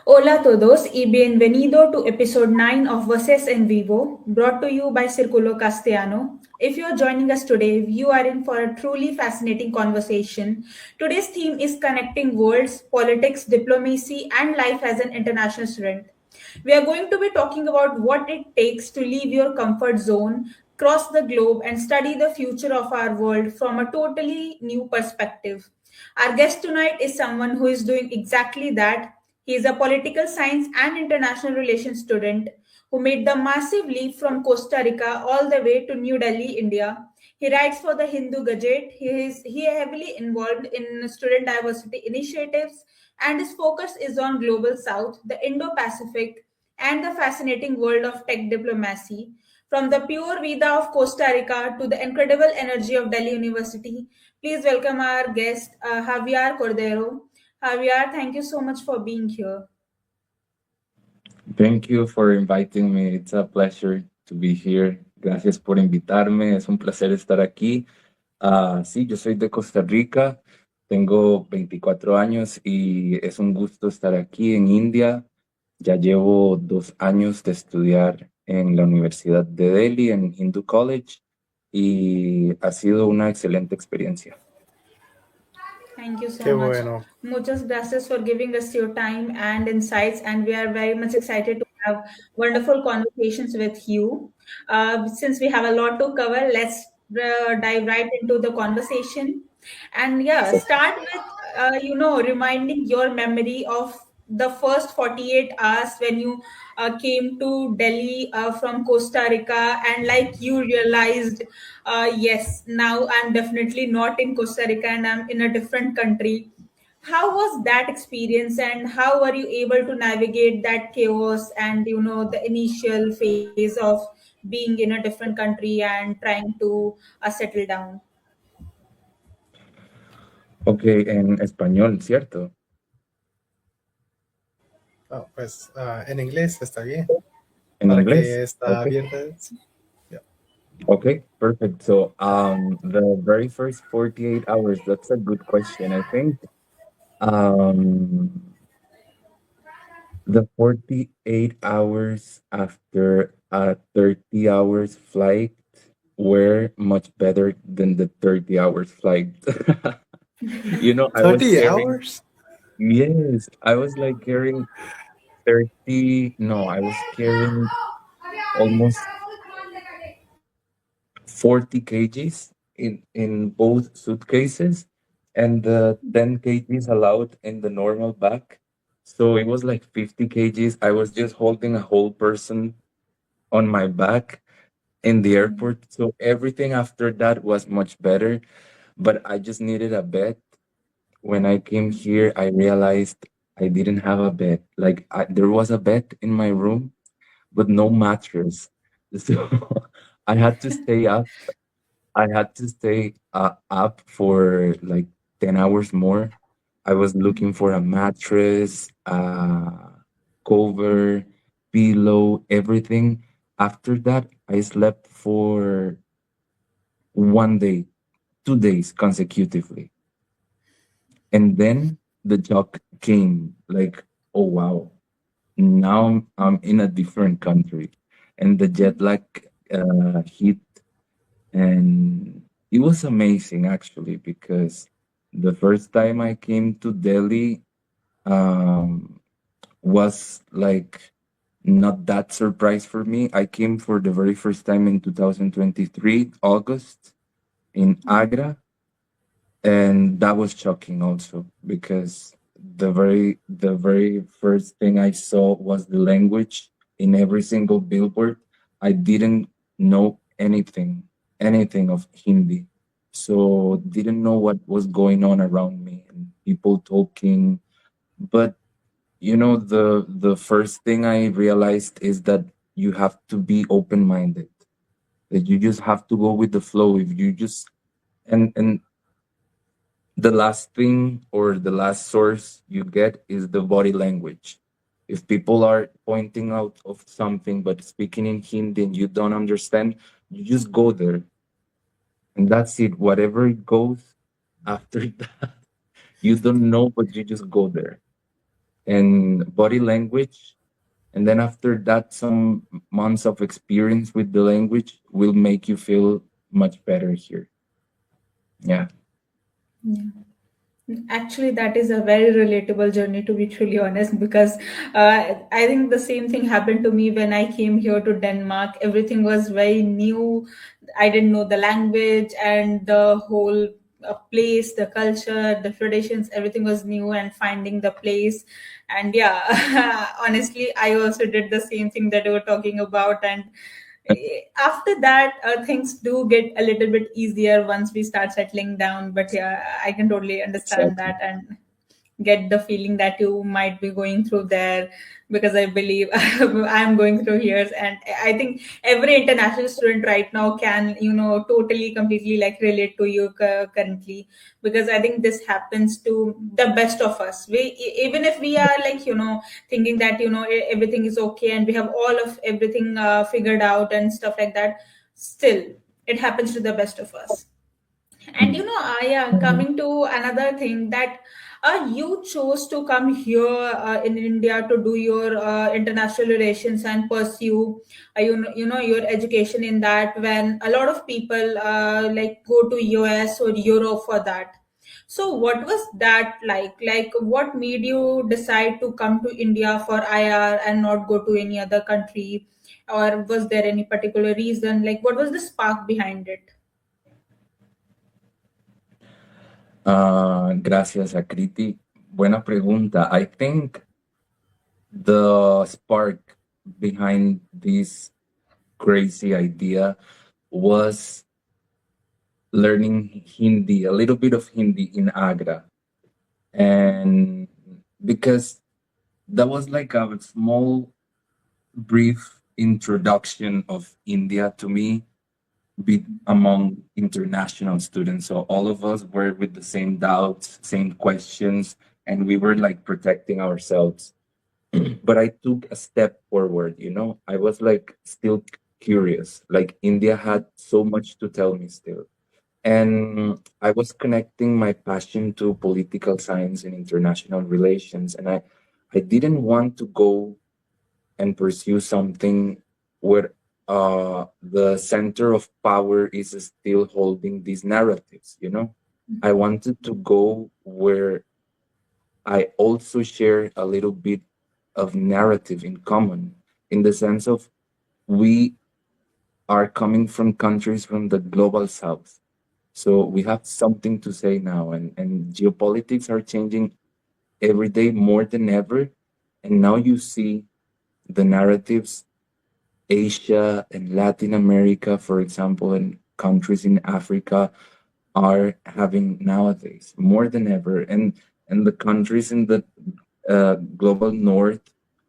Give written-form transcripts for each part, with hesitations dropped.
Hola a todos y bienvenido to episode 9 of Voces en Vivo, brought to you by Circulo Castellano. If you are joining us today, you are in for a truly fascinating conversation. Today's theme is connecting worlds, politics, diplomacy, and life as an international student. We are going to be talking about what it takes to leave your comfort zone, cross the globe, and study the future of our world from a totally new perspective. Our guest tonight is someone who is doing exactly that. He is a political science and international relations student who made the massive leap from Costa Rica all the way to New Delhi, India. He writes for the Hindu Gazette. He is heavily involved in student diversity initiatives, and his focus is on global south, the Indo-Pacific, and the fascinating world of tech diplomacy. From the pure Vida of Costa Rica to the incredible energy of Delhi University, please welcome our guest, Javier Cordero. Javier, thank you so much for being here. Thank you for inviting me. It's a pleasure to be here. Gracias por invitarme. Es un placer estar aquí. Sí, yo soy de Costa Rica. Tengo 24 años y es un gusto estar aquí en India. Ya llevo 2 años de estudiar en la Universidad de Delhi, en Hindu College, y ha sido una excelente experiencia. Thank you so Qué much. bueno. Muchas gracias for giving us your time and insights, and we are very much excited to have wonderful conversations with you. Since we have a lot to cover, let's dive right into the conversation. And yeah, start with reminding your memory of the first 48 hours when you came to Delhi from Costa Rica, and like you realized, yes, now I'm definitely not in Costa Rica and I'm in a different country. How was that experience, and how were you able to navigate that chaos and the initial phase of being in a different country and trying to settle down? Ok, en español, ¿cierto? Oh, pues en inglés está bien. En Para inglés. que está Ok. abierta. Sí. Yeah. Okay, perfect. So, the very first 48 hours, that's a good question. I think, um, the 48 hours after a 30 hours flight were much better than the 30 hours flight. I was 30 carrying, hours? yes, I was like carrying 30, no, I was carrying almost 40 kgs in both suitcases, and the 10 kgs allowed in the normal bag. So it was like 50 kgs. I was just holding a whole person on my back in the airport. So everything after that was much better, but I just needed a bed. When I came here, I realized I didn't have a bed. Like there was a bed in my room, but no mattress. So I had to stay up I had to stay up for like 10 hours more. I was looking for a mattress, cover, pillow, everything. After that, I slept for 1 day, 2 days consecutively. And then the shock came like, oh wow, now I'm in a different country. And the jet lag hit. And it was amazing actually because the first time I came to Delhi um, was like not that surprise for me. I came for the very first time in 2023, August, in Agra, and that was shocking also because the very first thing I saw was the language in every single billboard. I didn't know anything of Hindi, so didn't know what was going on around me and people talking. But the first thing I realized is that you have to be open minded, that you just have to go with the flow. If you just and the last thing or the last source you get is the body language. If people are pointing out of something but speaking in Hindi and you don't understand, you just go there and that's it. Whatever it goes after that, you don't know, but you just go there. and body language. And then after that, some months of experience with the language will make you feel much better here. Yeah. Yeah. Actually, that is a very relatable journey, to be truly honest, because I think the same thing happened to me when I came here to Denmark. Everything was very new. I didn't know the language and the whole place, the culture, the traditions, everything was new, and finding the place. And yeah, honestly, I also did the same thing that you were talking about. And after that, things do get a little bit easier once we start settling down. But yeah, I can totally understand Exactly. that and get the feeling that you might be going through there, because I believe I'm going through here. And I think every international student right now can, totally completely like relate to you currently, because I think this happens to the best of us. Even if we are like, thinking that, everything is okay and we have all of everything figured out and stuff like that, still it happens to the best of us. And Mm. yeah, coming to another thing, that you chose to come here in India to do your international relations and pursue, your education in that, when a lot of people like go to US or Europe for that. So what was that like? Like, what made you decide to come to India for IR and not go to any other country? Or was there any particular reason? Like, what was the spark behind it? Gracias, Akriti. Buena pregunta. I think the spark behind this crazy idea was learning Hindi, a little bit of Hindi in Agra. And because that was like a small, brief introduction of India to me among international students. So all of us were with the same doubts, same questions, and we were like protecting ourselves. But I took a step forward, I was like still curious. Like India had so much to tell me still. And I was connecting my passion to political science and international relations. And I didn't want to go and pursue something where the center of power is still holding these narratives. I wanted to go where I also share a little bit of narrative in common, in the sense of we are coming from countries from the global south. So we have something to say now, and geopolitics are changing every day more than ever. And now you see the narratives Asia and Latin America, for example, and countries in Africa are having nowadays more than ever, and the countries in the global north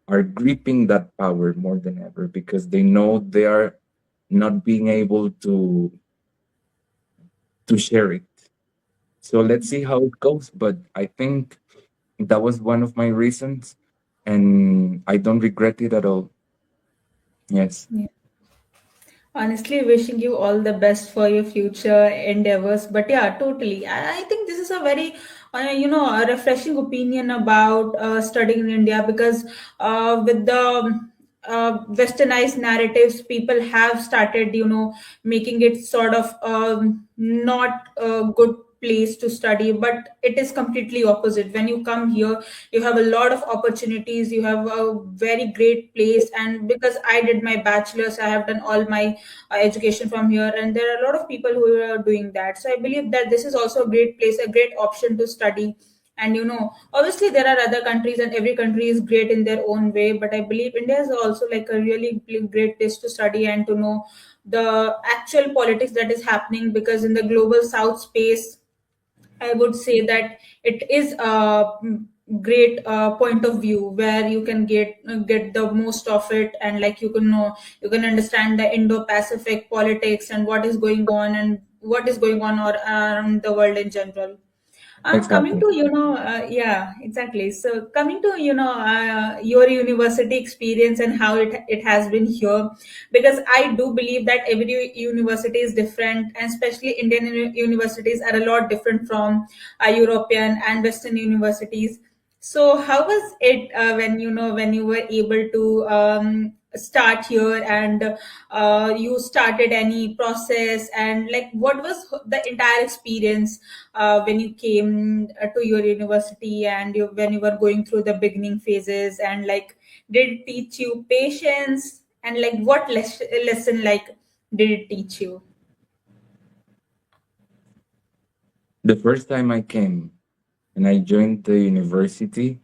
are gripping that power more than ever because they know they are not being able to share it. So let's see how it goes. But I think that was one of my reasons, and I don't regret it at all. Yes, Yeah. Honestly, wishing you all the best for your future endeavors. But yeah, totally. I think this is a very, a refreshing opinion about studying in India, because with the westernized narratives, people have started, making it sort of not a good place to study, but it is completely opposite. When you come here, you have a lot of opportunities, you have a very great place. And because I did my bachelor's, I have done all my education from here, and there are a lot of people who are doing that. So I believe that this is also a great place, a great option to study. And obviously there are other countries, and every country is great in their own way, but I believe India is also like a really great place to study and to know the actual politics that is happening. Because in the global south space, I would say that it is a great point of view where you can get the most of it, and like you can know, you can understand the Indo-Pacific politics and what is going on, and what is going on or around the world in general. Coming exactly. to, yeah, exactly. So coming to, your university experience and how it has been here, because I do believe that every university is different, and especially Indian universities are a lot different from European and Western universities. So how was it when when you were able to start here, and you started any process, and like what was the entire experience when you came to your university, and when you were going through the beginning phases, and like did it teach you patience, and like what lesson like did it teach you? The first time I came and I joined the university,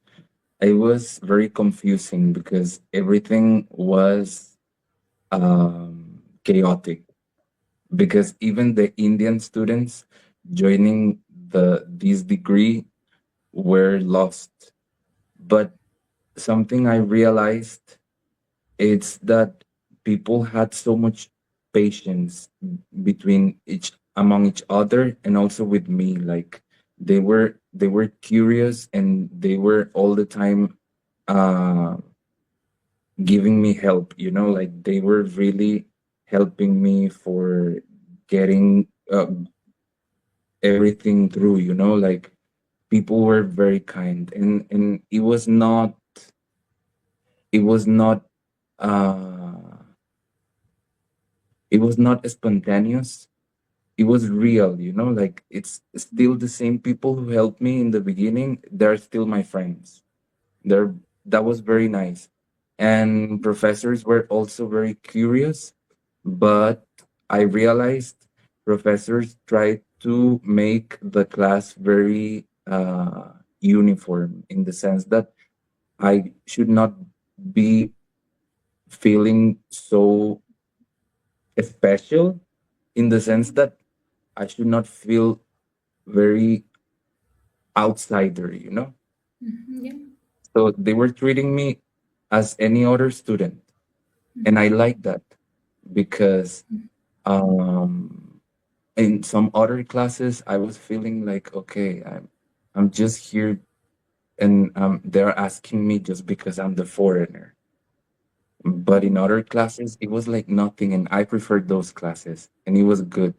it was very confusing because everything was chaotic. Because even the Indian students joining this degree were lost. But something I realized is that people had so much patience between each among each other and also with me. Like they were curious and they were all the time uh giving me help, like they were really helping me for getting everything through, like people were very kind, and it was not uh it was not spontaneous. It was real, like it's still the same people who helped me in the beginning, they're still my friends. They're That was very nice. And professors were also very curious, but I realized professors tried to make the class very uniform, in the sense that I should not be feeling so special, in the sense that I should not feel very outsider. Mhm, yeah. So they were treating me as any other student. And I like that because um, in some other classes, I was feeling like, okay, I'm just here, and they're asking me just because I'm the foreigner. But in other classes, it was like nothing, and I preferred those classes, and it was good.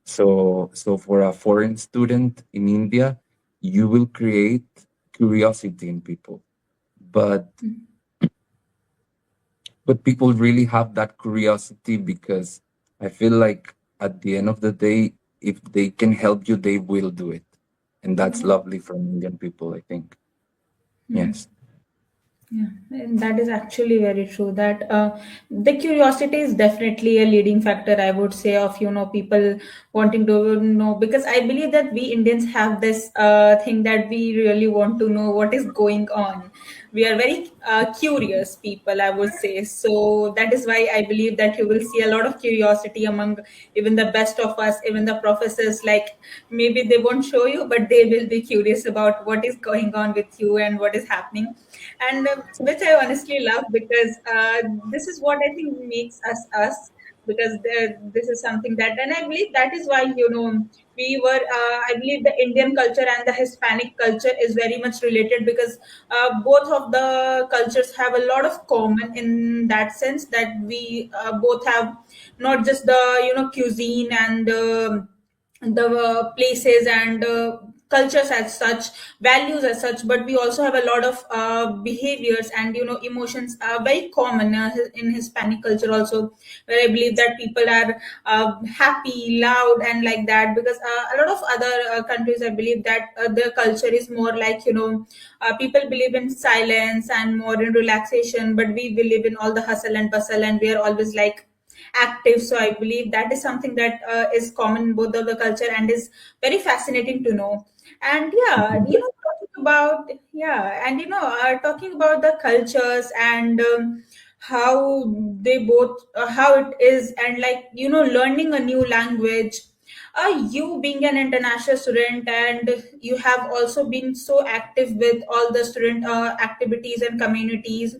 So for a foreign student in India, you will create curiosity in people, but people really have that curiosity because I feel like at the end of the day, if they can help you, they will do it, and that's Yeah. lovely from Indian people, I think. Yes. Yeah, and that is actually very true. That the curiosity is definitely a leading factor, I would say, of people wanting to know, because I believe that we Indians have this thing that we really want to know what is going on. We are very curious people, I would say. So that is why I believe that you will see a lot of curiosity among even the best of us, even the professors. Like maybe they won't show you, but they will be curious about what is going on with you and what is happening, and which I honestly love, because this is what I think makes us us. Because this is something that, and I believe that is why we were. I believe the Indian culture and the Hispanic culture is very much related, because both of the cultures have a lot of common in that sense, that we both have not just the cuisine and the places and cultures as such, values as such, but we also have a lot of behaviors and emotions very common in Hispanic culture also, where I believe that people are happy, loud, and like that. Because a lot of other countries, I believe that their culture is more like people believe in silence and more in relaxation, but we believe in all the hustle and bustle, and we are always like active. So I believe that is something that is common in both of the culture, and is very fascinating to know. And yeah, talking about, yeah, and talking about the cultures, and how they both how it is, and like learning a new language. You being an international student, and you have also been so active with all the student activities and communities,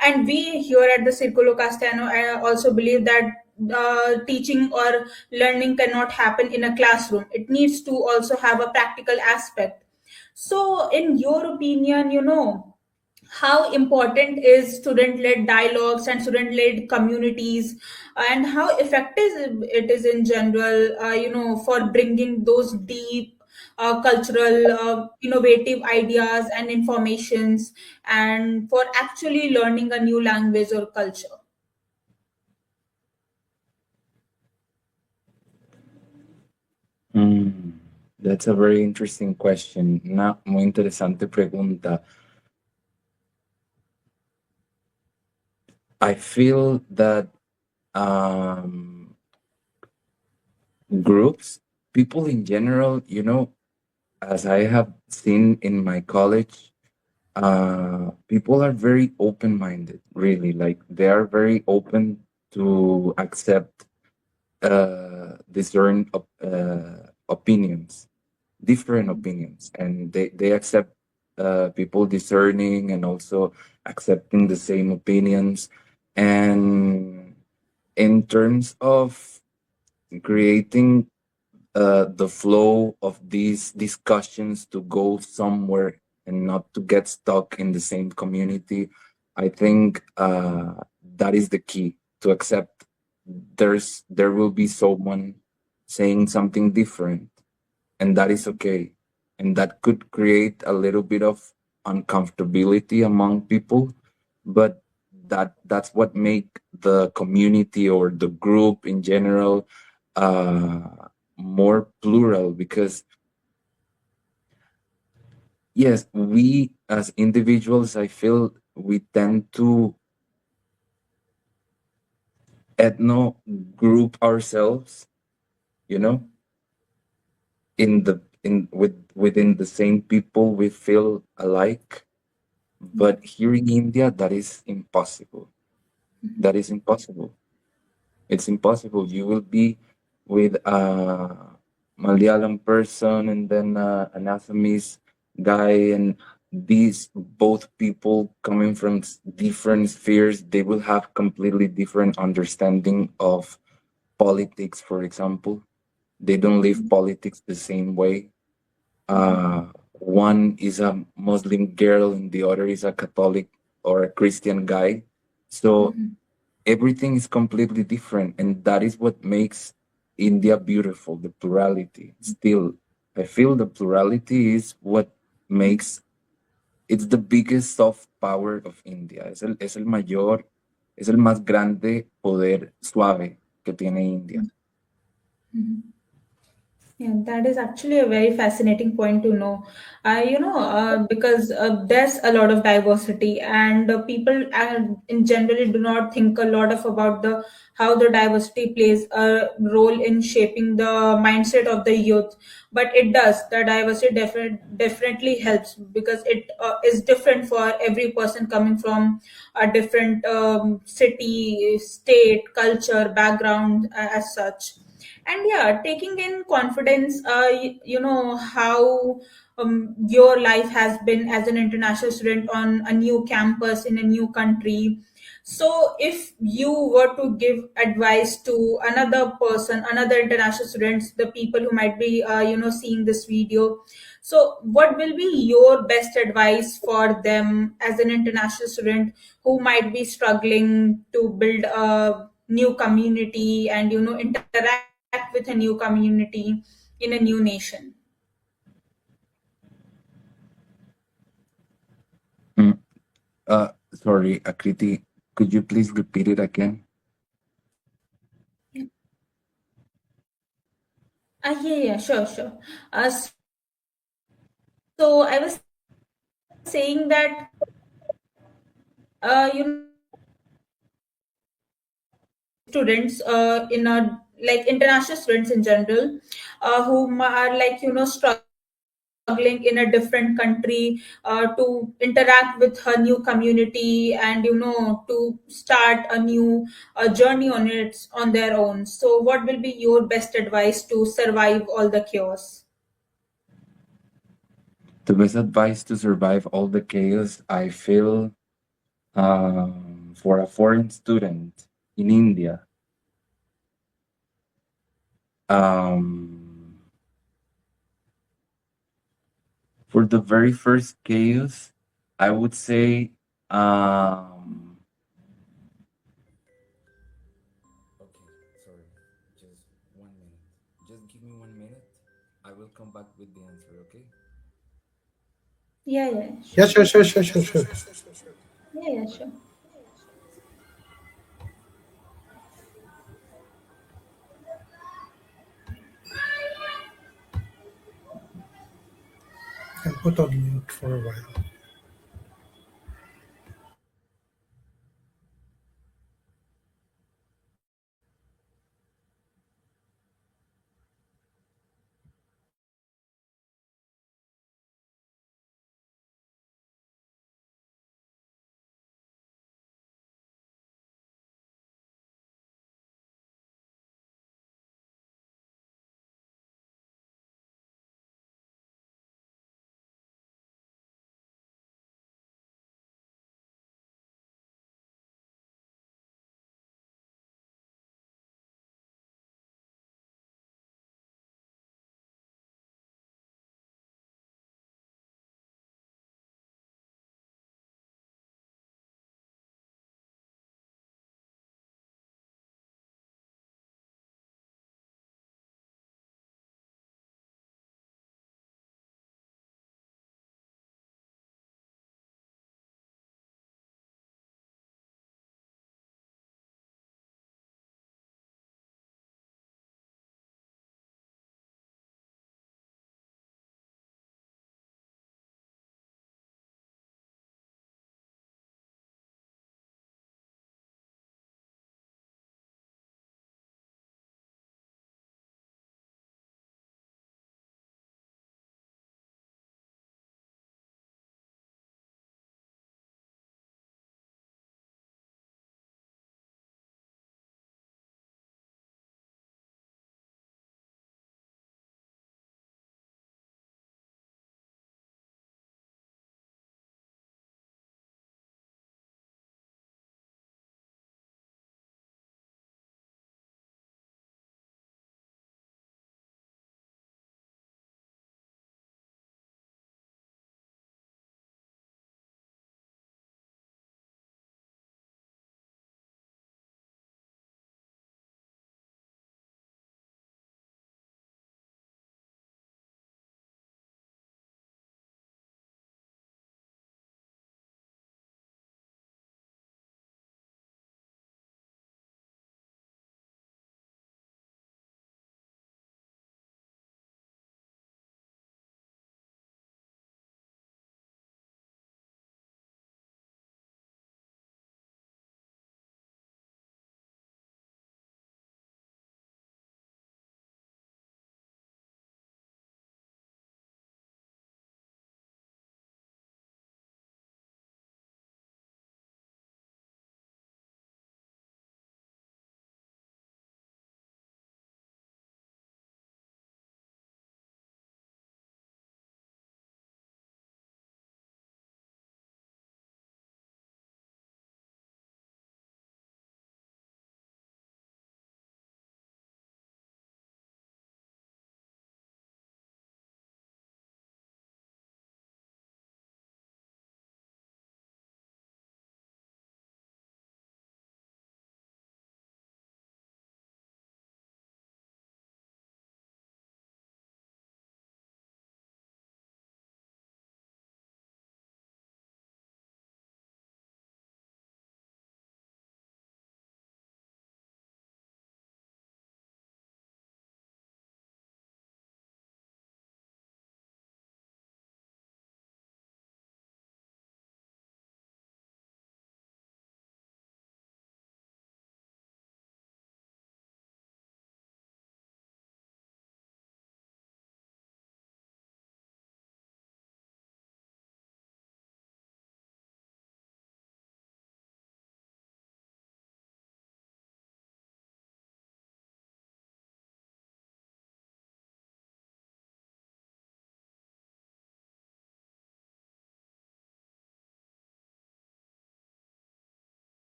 and we here at the Circulo Castellano also believe that teaching or learning cannot happen in a classroom. It needs to also have a practical aspect. So in your opinion, how important is student-led dialogues and student-led communities, and how effective it is in general, for bringing those deep cultural, innovative ideas and informations, and for actually learning a new language or culture? Mm, that's a very interesting question. Una muy interesante pregunta. I feel that um, groups, people in general, as I have seen in my college, people are very open-minded, really. Like they are very open to accept discern opinions, different opinions, and they accept people discerning and also accepting the same opinions. And in terms of creating the flow of these discussions to go somewhere and not to get stuck in the same community, I think that is the key to accept there will be someone saying something different, and that is okay, and that could create a little bit of uncomfortability among people, but that's what make the community or the group in general more plural, because yes, we as individuals, I feel we tend to ethno group ourselves, you know, in the in within the same people we feel alike. But here in India, that is impossible. That is impossible. It's impossible. You will be with a Malayalam person and then an Assamese guy, and these both people coming from different spheres, they will have completely different understanding of politics, for example. They don't live politics the same way. One is a Muslim girl and the other is a Catholic or a Christian guy. So everything is completely different, and that is what makes India beautiful, the plurality. Still, I feel the plurality is what makes it's the biggest soft power of India. Es el mayor, es el más grande poder suave que tiene India. Yeah, that is actually a very fascinating point to know. Because there's a lot of diversity, and people in generally do not think a lot of about the how the diversity plays a role in shaping the mindset of the youth. But it does. The diversity definitely helps because it is different for every person coming from a different city, state, culture, background, as such. And yeah, taking in confidence, how your life has been as an international student on a new campus in a new country. So if you were to give advice to another person, another international students, the people who might be seeing this video, so what will be your best advice for them as an international student who might be struggling to build a new community and interact with a new community in a new nation? Mm, sorry, Akriti, could you please repeat it again? Yeah, sure, sure. So I was saying that students in a like international students in general who are struggling in a different country to interact with a new community and to start a new journey on their own. So what will be your best advice to survive all the chaos? The best advice to survive all the chaos, I feel, for a foreign student in India, um, for the very first chaos, I would say, um, okay, sorry, just 1 minute. Just give me 1 minute. I will come back with the answer, okay? Yeah, yeah, Yeah, sure. sure, sure, sure, sure, sure. Yeah, yeah, sure. Can put on mute for a while.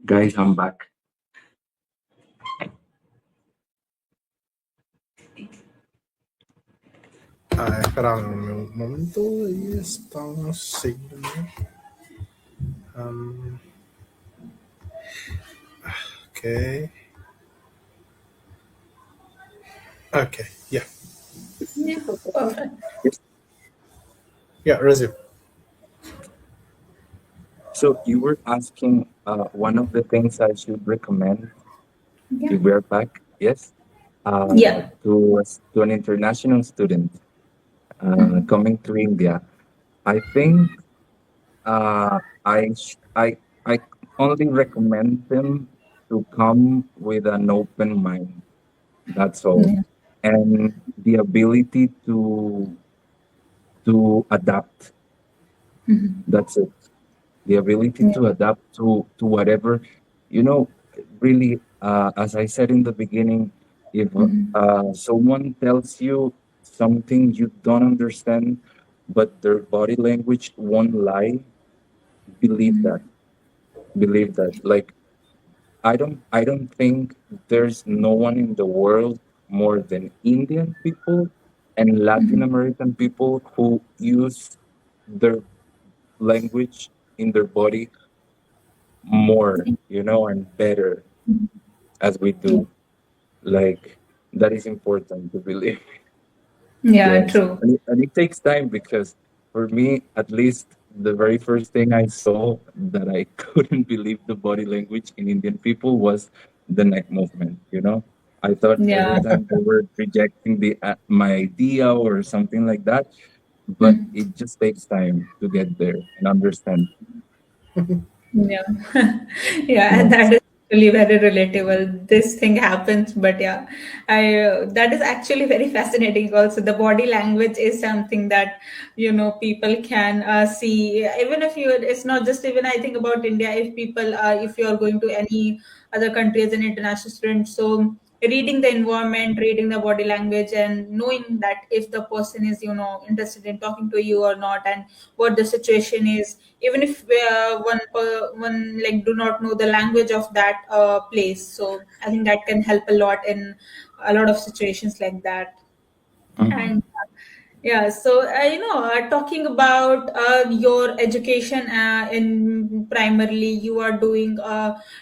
Guys, I'm back. Esperame un momento y estamos siguiendo. Um, okay. Okay. Yeah. Yeah, perfect. Yes. Yeah. Resume. So you were asking one of the things I should recommend Yeah. if we're back, yes, Yeah. to an international student coming to India. I think I only recommend them to come with an open mind. That's all, Yeah. and the ability to adapt. That's it. The ability Yeah. to adapt to whatever, you know. Really, as I said in the beginning, if someone tells you something you don't understand, but their body language won't lie, believe that. Believe that. Like I don't think there's no one in the world more than Indian people and Latin American people who use their language in their body more, and better as we Yeah. do. Like that is important to believe. Yeah, Yes, true. and it takes time because for me, at least, the very first thing I saw that I couldn't believe the body language in Indian people was the neck movement. I thought every Yeah. time they were rejecting my idea or something like that, but it just takes time to get there and understand. Yeah. Yeah, and Yes. that is really very relatable. This thing happens, but yeah, I that is actually very fascinating. Also, the body language is something that people can see. Even if it's not just even I think about India. If you are going to any other country as an international student, so reading the environment, reading the body language, and knowing that if the person is interested in talking to you or not, and what the situation is, even if one like do not know the language of that place. So I think that can help a lot in a lot of situations like that. Mhm. And yeah, so talking about your education, in primarily you are doing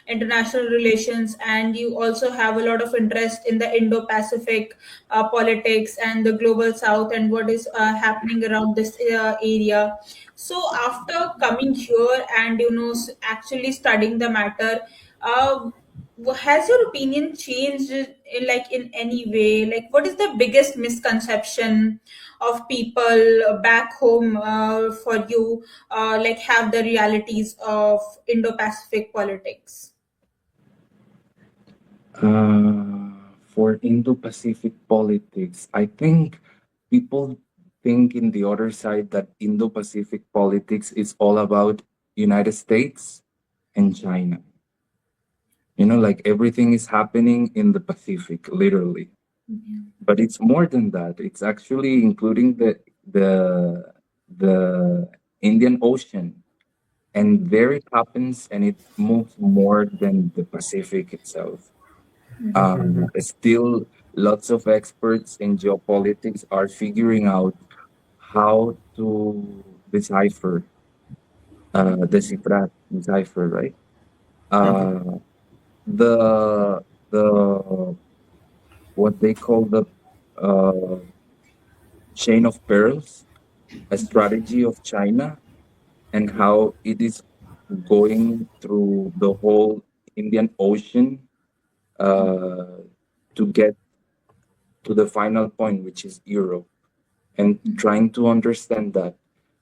international relations, and you also have a lot of interest in the Indo-Pacific politics and the global South and what is happening around this area. So after coming here and actually studying the matter, uh, has your opinion changed in any way? Like, what is the biggest misconception of people back home for you, like have the realities of Indo-Pacific politics? For Indo-Pacific politics, I think people think in the other side that Indo-Pacific politics is all about United States and China. Like everything is happening in the Pacific, literally. But it's more than that. It's actually including the Indian Ocean. And there it happens and it moves more than the Pacific itself. Still, lots of experts in geopolitics are figuring out how to decipher, right? Uh, the the what they call the uh, chain of pearls, a strategy of China, and how it is going through the whole Indian Ocean uh, to get to the final point, which is Europe, and trying to understand that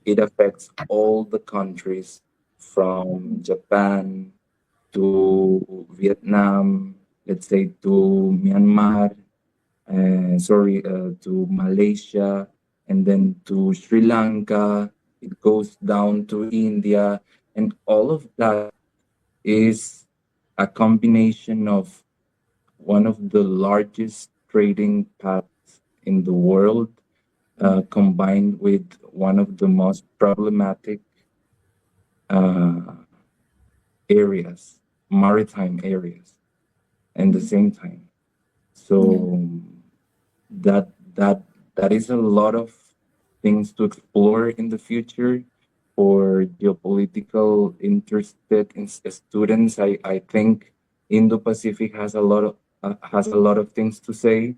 it affects all the countries from Japan to Vietnam, let's say to Myanmar, to Malaysia, and then to Sri Lanka. It goes down to India, and all of that is a combination of one of the largest trading paths in the world, combined with one of the most problematic uh, areas. maritime areas at the same time. Yeah. So that that that is a lot of things to explore in the future for geopolitical interested students. I think Indo-Pacific has a lot of things to say,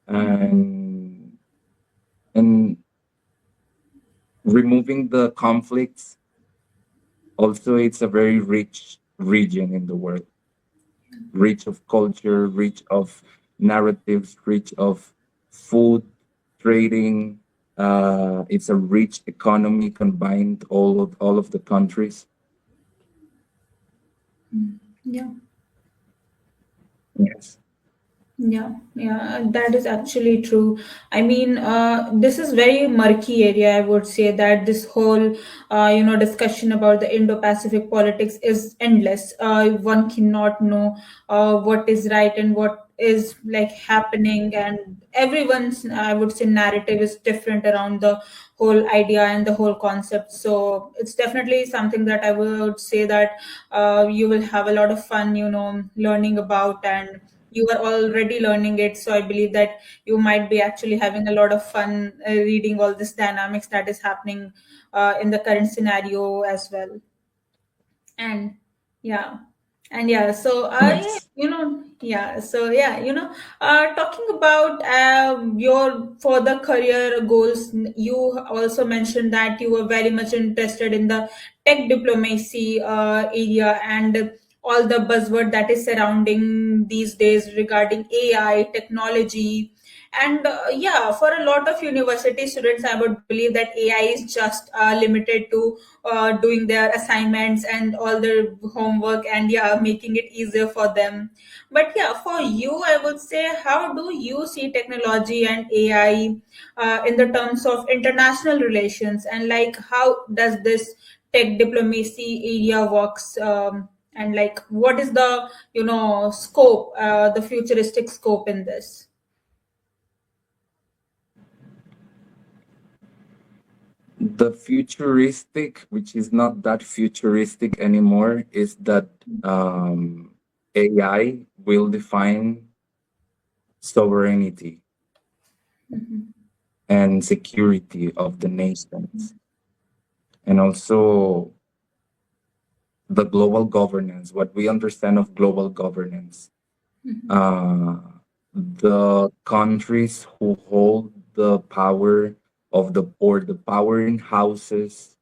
and and removing the conflicts. Also, it's a very rich region in the world, rich of culture, rich of narratives, rich of food, trading. It's a rich economy combined all of the countries. Yeah. Yes. Yeah, yeah, that is actually true. I mean, this is very murky area. I would say that this whole, discussion about the Indo-Pacific politics is endless. One cannot know what is right and what is like happening, and everyone's, I would say, narrative is different around the whole idea and the whole concept. So it's definitely something that I would say that you will have a lot of fun, learning about, and you are already learning it, so I believe that you might be actually having a lot of fun reading all this dynamics that is happening in the current scenario as well. And yeah, and yeah, so I Yes. yeah, so yeah, talking about your further career goals, you also mentioned that you were very much interested in the tech diplomacy area and all the buzzword that is surrounding these days regarding AI technology. And yeah, for a lot of university students, I would believe that AI is just limited to doing their assignments and all their homework, and yeah, making it easier for them. But yeah, for you, I would say, how do you see technology and AI in the terms of international relations, and like how does this tech diplomacy area works, and like what is the scope, the futuristic scope in this? The futuristic, which is not that futuristic anymore, is that AI will define sovereignty and security of the nations, and also the global governance, what we understand of global governance. Uh, the countries who hold the power or the powering houses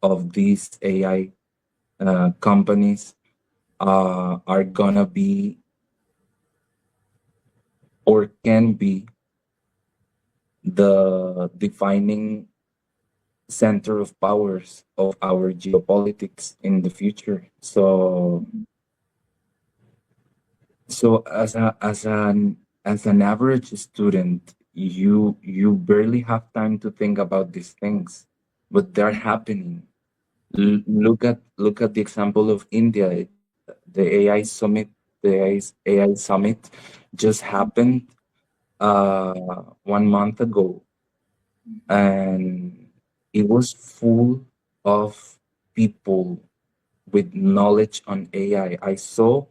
of these AI companies are gonna be or can be the defining center of powers of our geopolitics in the future. So as an average student, you barely have time to think about these things, but they're happening. Look at the example of India. The AI summit, the AI summit just happened 1 month ago, and it was full of people with knowledge on AI. I saw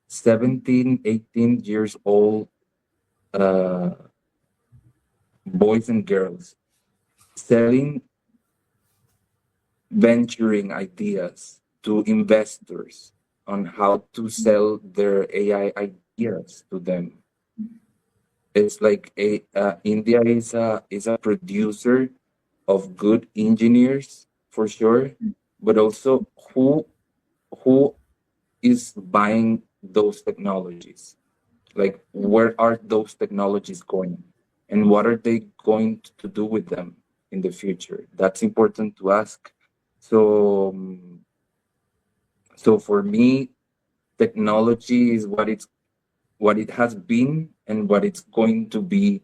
17, 18 years old uh, boys and girls selling venturing ideas to investors on how to sell their AI ideas to them. It's like India is a producer of good engineers for sure, but also who is buying those technologies? Like, where are those technologies going, and what are they going to do with them in the future? That's important to ask. So um, so for me, technology is what it has been and what it's going to be,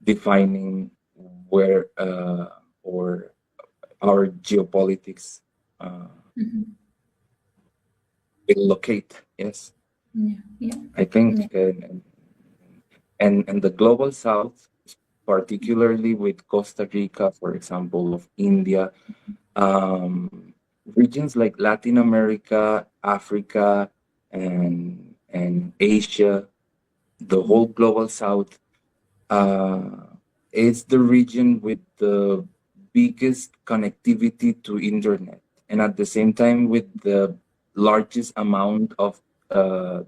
defining where or our geopolitics uh, will locate. Yes, Yeah, yeah, I yeah. think, and the global south, particularly with Costa Rica, for example, of India, um, regions like Latin America, Africa, and Asia, the whole global South. It's the region with the biggest connectivity to internet, and at the same time with the largest amount of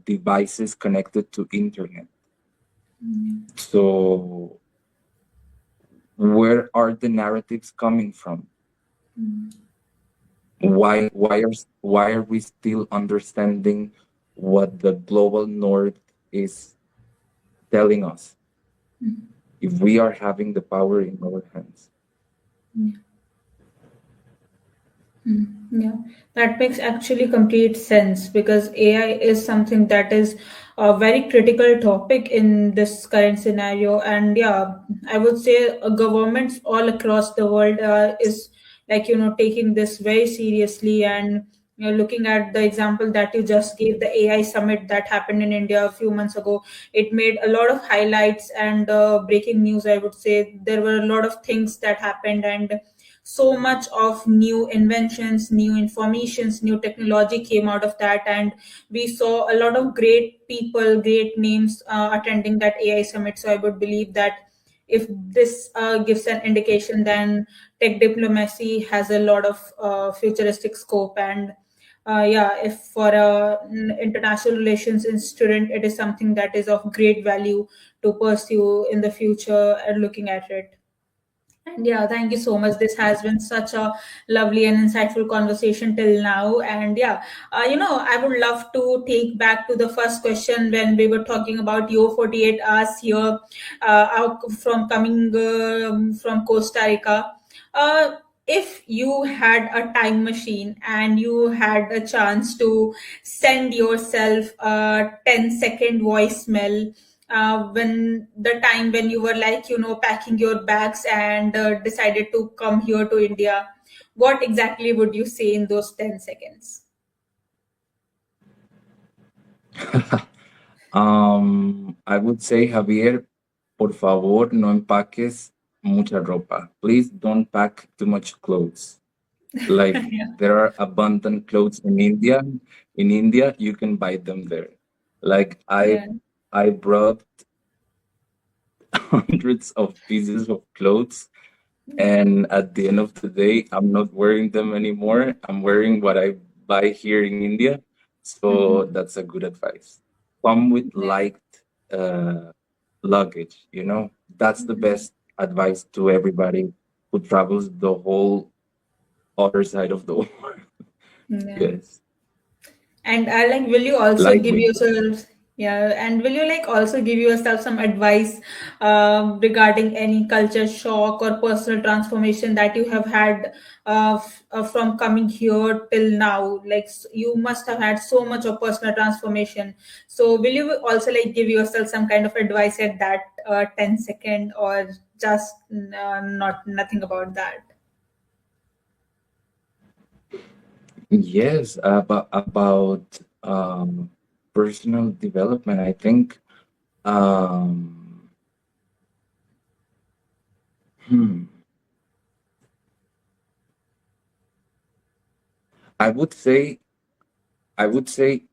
devices connected to internet. So where are the narratives coming from? Why are we still understanding what the global north is telling us if we are having the power in our hands? Yeah, that makes actually complete sense because AI is something that is a very critical topic in this current scenario. And yeah, I would say governments all across the world is like, taking this very seriously. And looking at the example that you just gave, the AI summit that happened in India a few months ago, it made a lot of highlights and breaking news. I would say there were a lot of things that happened, and so much of new inventions, new informations, new technology came out of that. And we saw a lot of great people, great names attending that AI summit. So I would believe that if this gives an indication, then tech diplomacy has a lot of futuristic scope. And yeah, if for international relations student, it is something that is of great value to pursue in the future and looking at it. And yeah, thank you so much. This has been such a lovely and insightful conversation till now. And yeah, I would love to take back to the first question when we were talking about your 48 hours here from coming from Costa Rica. Uh, if you had a time machine and you had a chance to send yourself a 10-second voicemail when the time when you were like packing your bags and decided to come here to India, what exactly would you say in those 10 seconds? I would say, Javier, por favor, no empaques mucha ropa. Please don't pack too much clothes. Like Yeah. there are abundant clothes in India. In India, you can buy them there. Like I Yeah. I brought hundreds of pieces of clothes, and at the end of the day, I'm not wearing them anymore. I'm wearing what I buy here in India. So Mhm. that's a good advice. Come with Yeah. light luggage, That's the best advice to everybody who travels the whole other side of the world. Yeah. Yes. And like, will you also give Lightweight. yourself, yeah, and will you like also give yourself some advice regarding any culture shock or personal transformation that you have had from coming here till now? Like, you must have had so much of personal transformation. So, will you also like give yourself some kind of advice at that 10-second, or just not nothing about that? Yes, about personal development. I think um, hmm, I would say I would say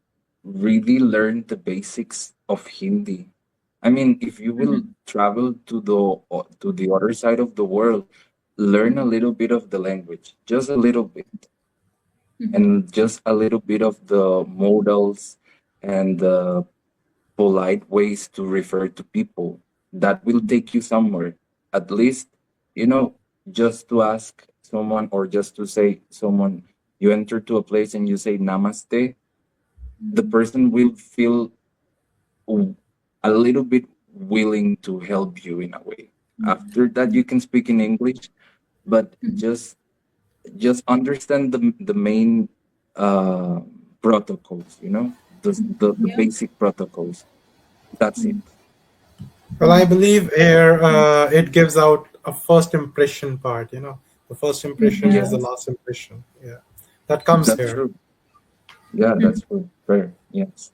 really learn the basics of Hindi. I mean, if you will Mhm. travel to the other side of the world, learn a little bit of the language, just a little bit, and just a little bit of the modals and the polite ways to refer to people. That will take you somewhere. At least, you know, just to ask someone or just to say someone, you enter to a place and you say namaste, the person will feel w- a little bit willing to help you in a way. After that, you can speak in English, but just understand the main uh, protocols. The Yeah. basic protocols. That's it. Well, I believe here it gives out a first impression part. The first impression is Yeah. the Yes, last impression. Yeah, that comes that's here. true. Yeah, that's true. Fair. Yes.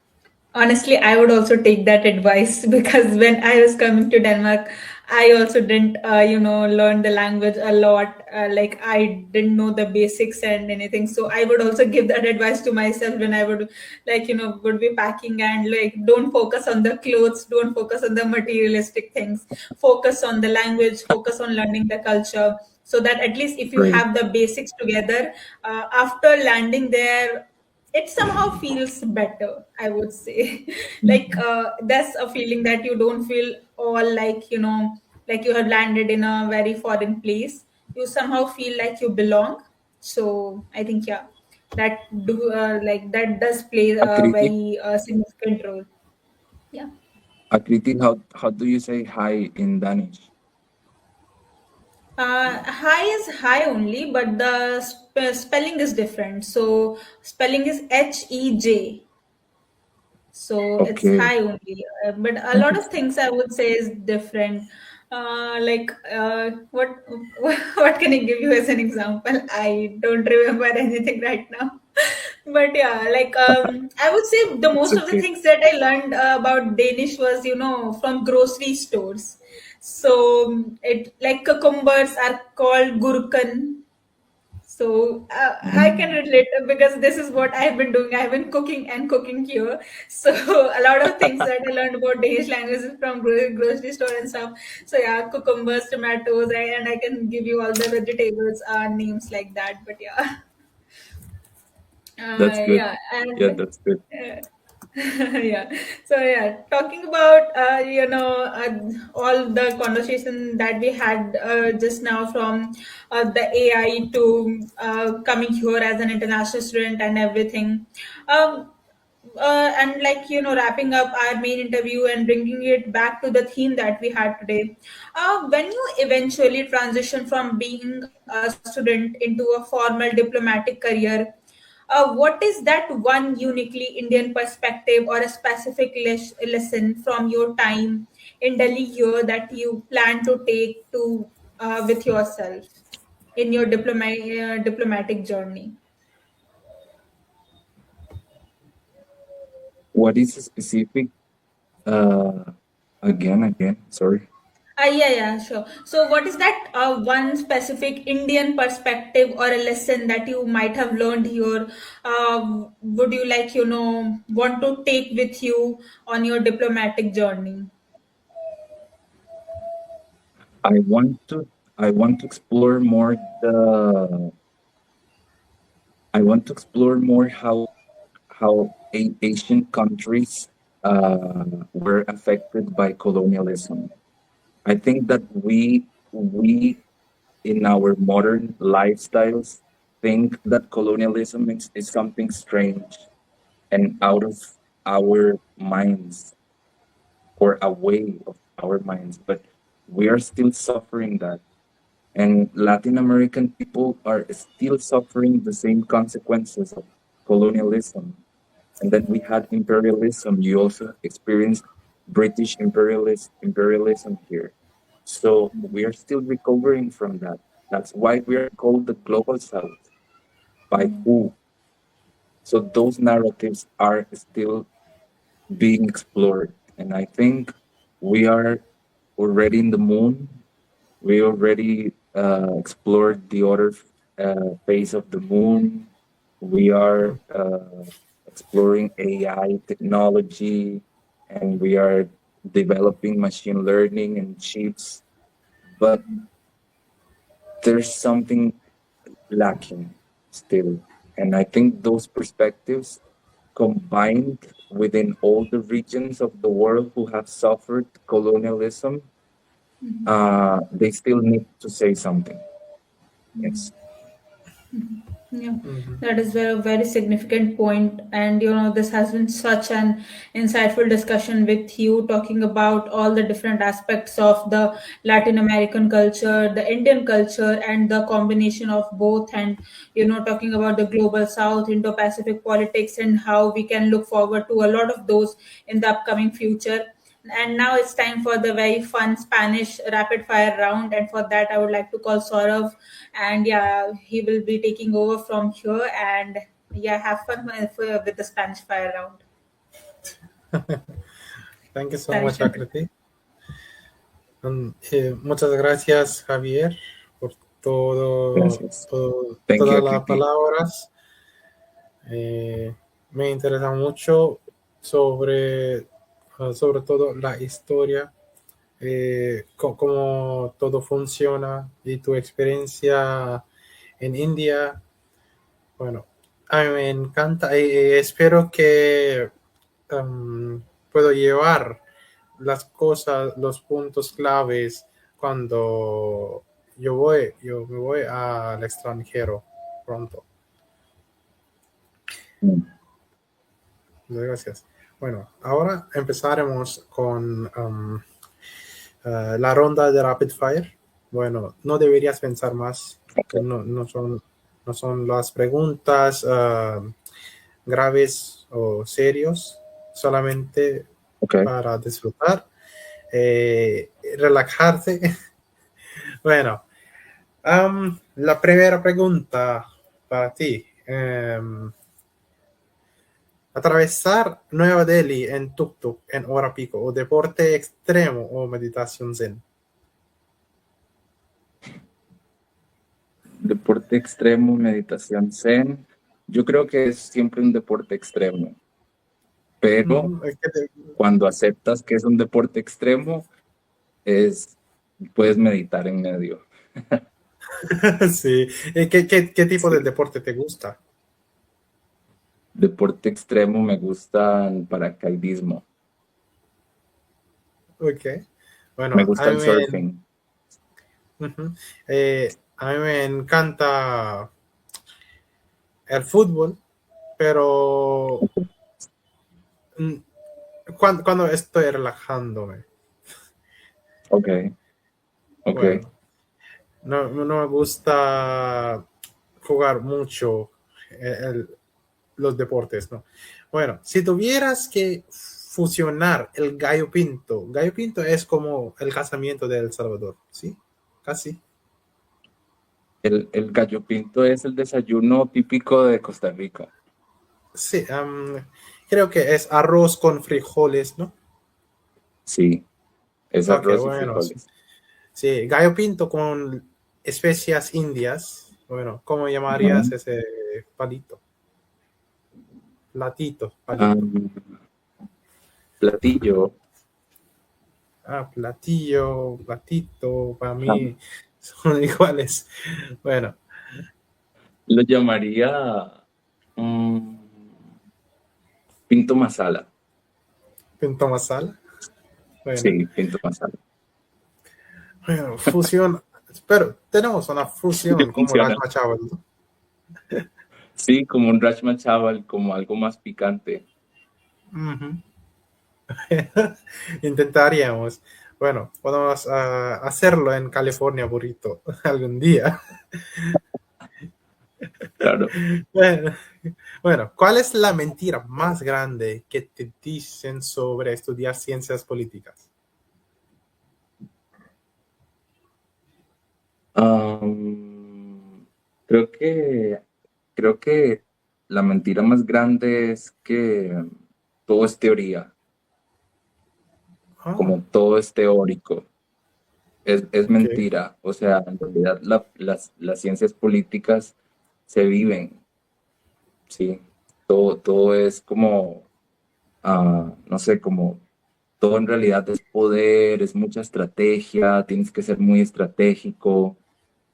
Honestly, I would also take that advice because when I was coming to Denmark, I also didn't, learn the language a lot. Like I didn't know the basics and anything. So I would also give that advice to myself when I would, would be packing, and like, don't focus on the clothes, don't focus on the materialistic things. Focus on the language, focus on learning the culture, so that at least if you Great. have the basics together, after landing there, it somehow feels better, I would say. Like, Mhm. that's a feeling that you don't feel all like, like you have landed in a very foreign place. You somehow feel like you belong. So I think, yeah, that does play a Akriti, very significant role. Yeah. Akriti, how do you say hi in Danish? High is high only, but the spelling is different. So spelling is Hej. So it's Okay, high only, but a lot of interesting. things I would say is different. Like, what what can I give you as an example? I don't remember anything right now. But yeah, like, I would say the It's most of the okay. things that I learned about Danish was, from grocery stores. So it, like, cucumbers are called gurken. So I can Mm. relate, because this is what I've been doing. I've been cooking and cooking here. So a lot of things that I learned about Danish language is from grocery store and stuff. So yeah, cucumbers, tomatoes, and I can give you all the vegetables names like that. But yeah, That's good. yeah, Yeah, and that's good. yeah. So yeah, talking about all the conversation that we had just now, from the AI to coming here as an international student and everything. Um, and like, wrapping up our main interview and bringing it back to the theme that we had today, when you eventually transition from being a student into a formal diplomatic career, what is that one uniquely Indian perspective or a specific lesson from your time in Delhi here that you plan to take to with yourself in your diplomatic journey? What is specific? Uh, again, sorry. Yeah, sure. So, what is that one specific Indian perspective or a lesson that you might have learned here? Would you like, want to take with you on your diplomatic journey? I want to I want to explore more the I want to explore more how Asian countries were affected by colonialism. I think that we in our modern lifestyles think that colonialism is something strange and out of our minds or away of our minds, but we are still suffering that. And Latin American people are still suffering the same consequences of colonialism. And then we had imperialism. You also experienced British imperialism here. So we are still recovering from that. That's why we are called the global south. By who? So those narratives are still being explored. And I think we are already in the moon. We already explored the other phase of the moon. We are exploring AI technology, and we are developing machine learning and chips. But there's something lacking still. And I think those perspectives combined within all the regions of the world who have suffered colonialism, they still need to say something. Yes. Yeah, Mhm. that is a very significant point. And this has been such an insightful discussion with you, talking about all the different aspects of the Latin American culture, the Indian culture, and the combination of both. And, talking about the global south, Indo Pacific politics, and how we can look forward to a lot of those in the upcoming future. And now it's time for the very fun Spanish rapid fire round. And for that, I would like to call Saurav. And yeah, he will be taking over from here. And yeah, have fun with the Spanish fire round. Thank you so much, Spanish. Akriti. Muchas gracias, Javier, por Gracias. Thank you, todas las Agrippi. palabras. Me interesa mucho sobre, sobre todo la historia, cómo todo funciona y tu experiencia en India. Bueno, a mí me encanta y espero que um, puedo llevar las cosas, los puntos claves cuando yo me voy al extranjero pronto. Muchas gracias. Bueno, ahora empezaremos con la ronda de Rapid Fire. Bueno, no deberías pensar más. Okay. No son las preguntas graves o serios, solamente Okay. para disfrutar, relajarse. Bueno, la primera pregunta para ti. Atravesar Nueva Delhi en tuk-tuk en hora pico o deporte extremo o meditación zen. Deporte extremo, meditación zen. Yo creo que es siempre un deporte extremo, pero cuando aceptas que es un deporte extremo, puedes meditar en medio. Sí. ¿Qué tipo Sí. de deporte te gusta? Deporte extremo me gusta el paracaidismo. Ok. Me Bueno, gusta el surfing. a mí me encanta el fútbol, pero cuando estoy relajándome. Ok, ok. Bueno, no me gusta jugar mucho los deportes, ¿no? Bueno, si tuvieras que fusionar el gallo pinto es como el casamiento de El Salvador, ¿sí? Casi. El gallo pinto es el desayuno típico de Costa Rica. Sí, creo que es arroz con frijoles, ¿no? Sí, es Ok, arroz y bueno, frijoles. sí, gallo pinto con especias indias. Bueno, ¿cómo llamarías Ujú. ese palito? Ah, Palito. platillo. Platito, para Ah, mí son iguales. Bueno, lo llamaría mm, pinto masala. pinto masala. Bueno, Sí, pinto masala. bueno, fusión. Pero tenemos una Sí, fusión como funciona. Rajma Chawal, ¿no? Sí, como un rajma chawal, como algo más picante. Ujú. Intentaríamos. Bueno, podemos hacerlo en California Burrito algún día. Claro. Bueno, bueno, ¿cuál es la mentira más grande que te dicen sobre estudiar ciencias políticas? Am, creo que, creo que la mentira más grande es que todo es teoría, Oh, como todo es teórico. Es ok. mentira. O sea, en realidad las ciencias políticas se viven, ¿sí? Todo es como, no sé, como todo en realidad es poder, es mucha estrategia, tienes que ser muy estratégico.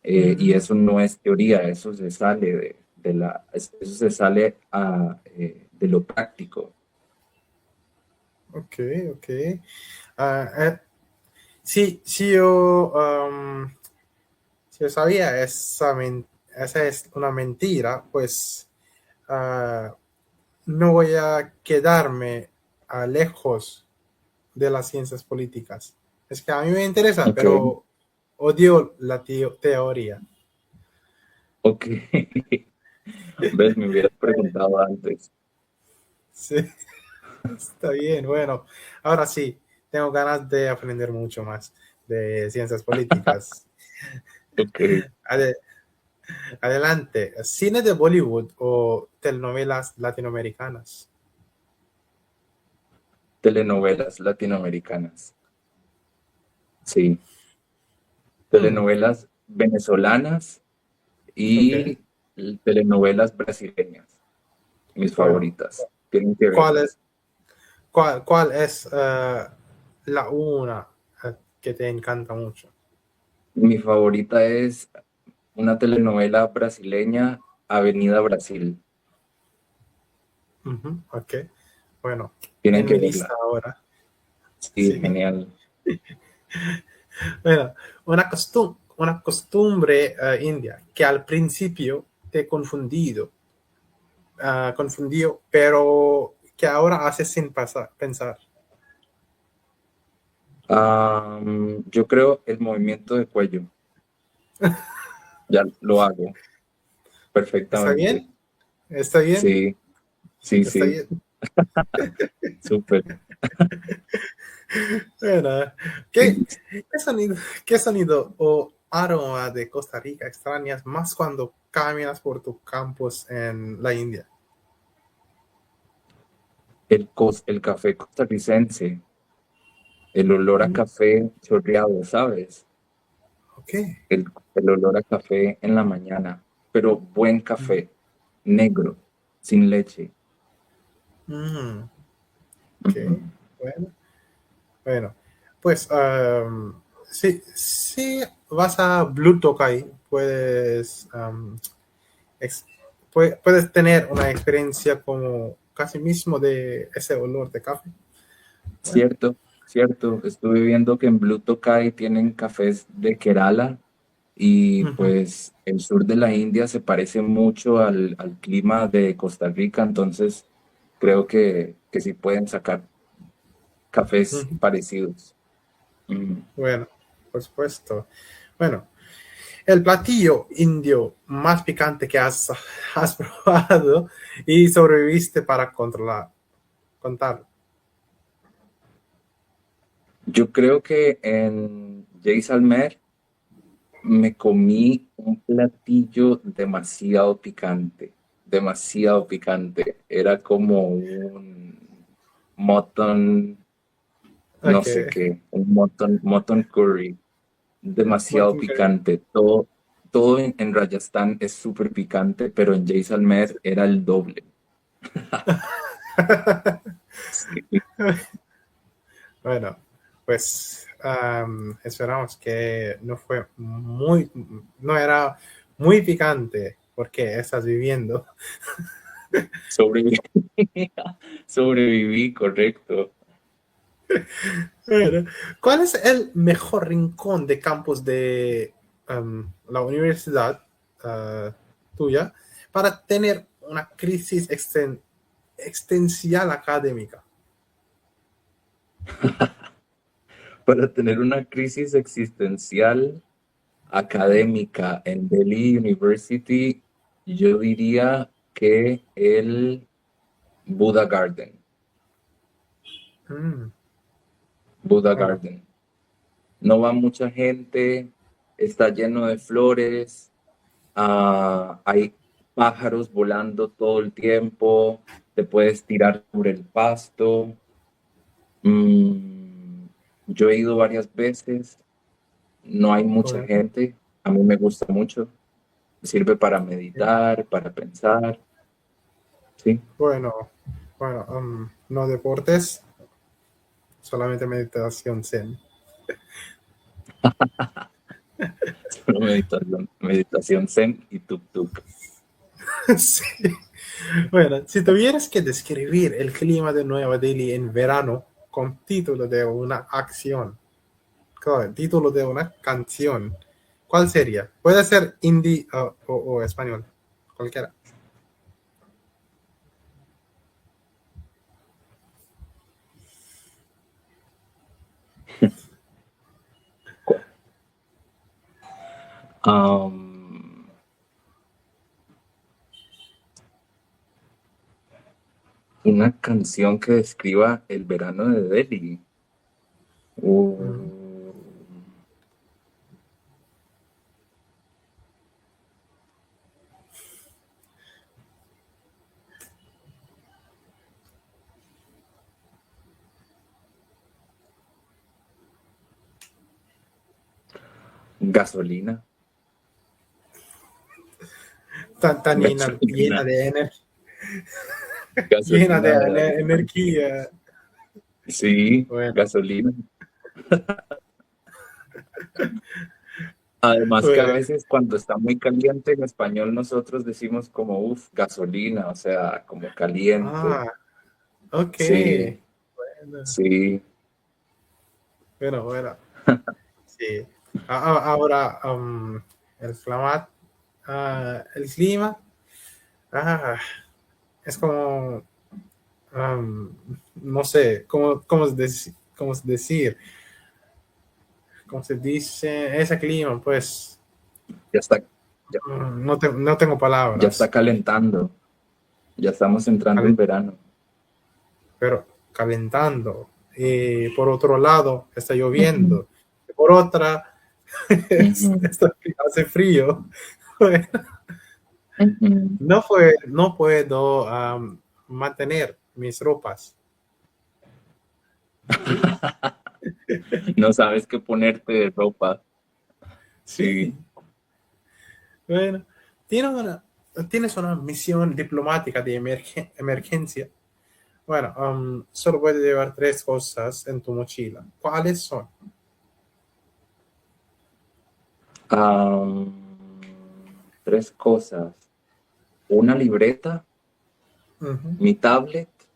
Y Mm, eso no es teoría, eso se sale eso se sale de lo práctico. ok, ok. Ah, sí, sí, si yo sabía esa es una mentira, pues ah, no voy a quedarme lejos de las ciencias políticas. Es que a mí me interesa, Ok, pero odio la teoría. ok. ¿Ves? Me hubieras preguntado antes. Sí, está bien. Bueno, ahora sí, tengo ganas de aprender mucho más de ciencias políticas. Ok. Ade- Adelante, cine de Bollywood o telenovelas latinoamericanas. Telenovelas latinoamericanas. Sí, Mm, telenovelas venezolanas ok. y telenovelas brasileñas, mis Bueno, favoritas. Tienen que ¿cuál es, verlas. cuál es la una que te encanta mucho? Mi favorita es una telenovela brasileña, Avenida Brasil. Ujú, ok. Bueno, Tienen en que mi lista verla. ahora. Sí, Sí. genial. Bueno, una costumbre india que al principio te he confundido, pero que ahora haces sin pensar. Yo creo el movimiento de cuello. Ya lo hago ¿Está perfectamente. bien? ¿Está bien? Sí, sí, ¿Está sí. bien? Súper. Bueno, qué sonido, qué sonido o aroma de Costa Rica extrañas más cuando caminas por tu campus en la India? El café costarricense, el olor a Mm, café chorreado, ¿sabes? ok. El olor a café en la mañana, pero buen Mm, café, negro, sin leche. mm, ok. Ujú. Bueno. Bueno, pues si vas a Blue Tokai, ex- puedes tener una experiencia como casi mismo de ese olor de café. Bueno, Cierto, cierto. Estuve viendo que en Blue Tokai tienen cafés de Kerala y ujú, pues el sur de la India se parece mucho al clima de Costa Rica, entonces creo que sí pueden sacar cafés ujú. parecidos. Mm. Bueno, por supuesto. Bueno, el platillo indio más picante que has probado y sobreviviste para contar. Yo creo que en Jaisalmer me comí un platillo demasiado picante, demasiado picante. Era como un mutton, no Ok, sé qué, un mutton curry, demasiado Martin Curry. picante. Todo en Rajasthan es súper picante, pero en Jaisalmer era el doble. Sí. Bueno, pues esperamos que no era muy picante porque estás viviendo. Sobreviví, sobreviví, correcto. Bueno, ¿cuál es el mejor rincón de campus de la universidad tuya para tener una crisis existencial académica? Para tener una crisis existencial académica en Delhi University, yo diría que el Buddha Garden. Mm, Buddha bueno, Garden. No va mucha gente, está lleno de flores, hay pájaros volando todo el tiempo, te puedes tirar sobre el pasto. Mm, yo he ido varias veces, no hay mucha bueno, gente, a mí me gusta mucho, sirve para sí. meditar, para pensar, sí, Bueno, bueno, no deportes, solamente meditación zen. solo meditación zen y tuk tuk. Sí. Bueno, si tuvieras que describir el clima de Nueva Delhi en verano con título de una acción, claro, título de una canción, ¿cuál sería? Puede ser indie o español, cualquiera. Am, una canción que describa el verano de Delhi. Mm, Uh, Gasolina. Tan Gasolina. llena de Gasolina, ¿verdad? energía. Sí, Bueno, gasolina. Además que a bueno. veces cuando está muy caliente en español nosotros decimos como, uff, gasolina, o sea, como caliente. Ah, ok. Sí, Bueno, sí. bueno. Sí. Ahora, el el clima, ah, es como, no sé, cómo es decir, cómo se dice, ese clima, pues, Ya está, ya, no tengo ya está palabras, calentando. Ya estamos entrando en cal- verano. pero calentando. Y por otro lado, está Ujú, lloviendo. Por otra, ujú, hace frío. Bueno, ujú. no puedo mantener mis ropas. No sabes qué ponerte de ropa. Sí. Sí, bueno, tienes una, tienes una misión diplomática de emergencia. Bueno, solo puedes llevar tres cosas en tu mochila. ¿Cuáles son? Am, tres cosas. Una libreta, Ujú, mi tablet ujú.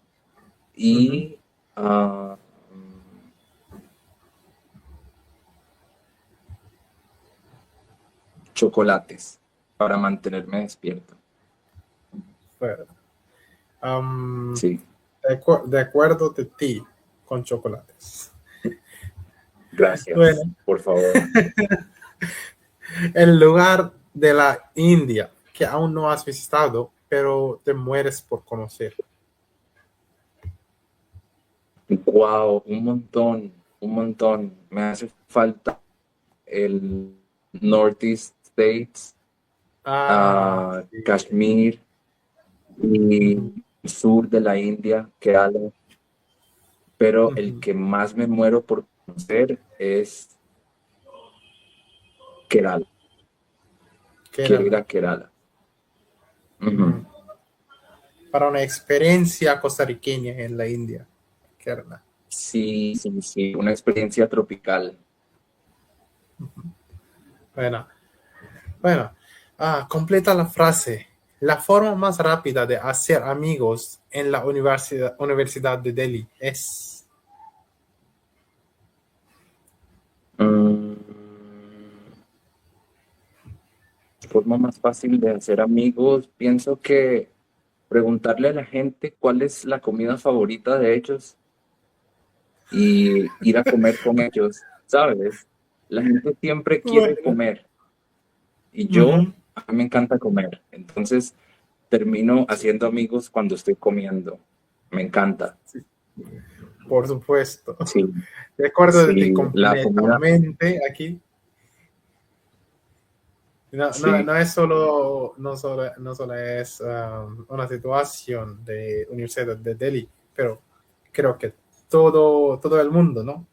y ah, chocolates para mantenerme despierto. Bueno, am, Sí. de acuerdo de ti con chocolates. Gracias. Bueno, Por favor. el lugar de la India que aún no has visitado, pero te mueres por conocer. Wow, un montón, un montón. Me hace falta el Northeast States, Ah, sí. Kashmir y Ujú, el sur de la India, Kerala, pero el ujú. que más me muero por conocer es Kerala. Quiero ir Kerala. a Kerala. Ujú. Ujú. Para una experiencia costarriqueña en la India. Kerala. Sí, sí, sí, una experiencia tropical. Bueno, bueno. Completa la frase. La forma más rápida de hacer amigos en la Universidad de Delhi es... Mm, forma más fácil de hacer amigos, pienso que preguntarle a la gente cuál es la comida favorita de ellos y ir a comer con ellos, ¿sabes? La gente siempre quiere Bueno. comer y Ujú. a mí me encanta comer, entonces termino haciendo amigos cuando estoy comiendo. Me encanta. Sí, por supuesto. Sí, De acuerdo de ti sí, la comida, completamente aquí. sí, No es no solo es una situación de Universidad de Delhi, pero creo que todo el mundo, ¿no?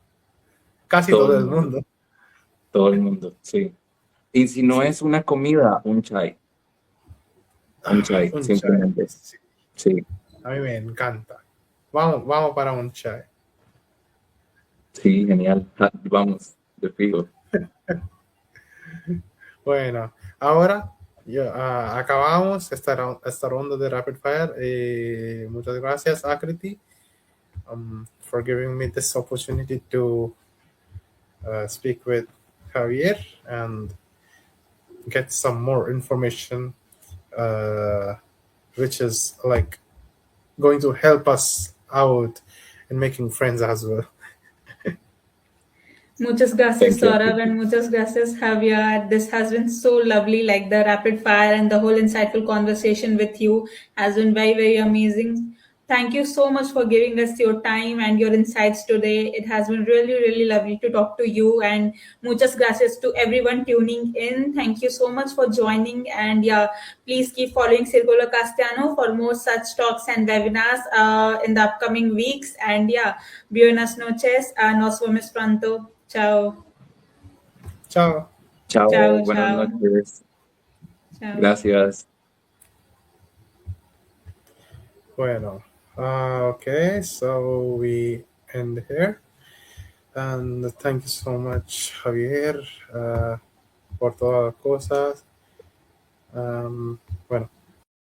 Casi todo todo el el mundo, mundo. todo el mundo, sí. Y si no Sí. es una comida, un chai, Un chai. simplemente. Sí. Sí, A mí me encanta. Vamos para un chai. sí, genial. Vamos, de fijo. Bueno, ahora acabamos esta ronda de Rapid Fire. Muchas gracias, Akriti, for giving me this opportunity to speak with Javier and get some more information, uh, which is like going to help us out in making friends as well. Muchas gracias, Thank you. Saurav, and muchas gracias, Javier. This has been so lovely, like the rapid fire and the whole insightful conversation with you has been very, very amazing. Thank you so much for giving us your time and your insights today. It has been really, really lovely to talk to you. And muchas gracias to everyone tuning in. Thank you so much for joining. And yeah, please keep following Circular Castellano for more such talks and webinars in the upcoming weeks. And yeah, buenas noches. Nos vemos pronto. Ciao. Ciao. Chao, Chao, buenas chao. noches. Chao. Gracias. Bueno, okay, so we end here. And thank you so much, Javier, por todas las cosas. Bueno,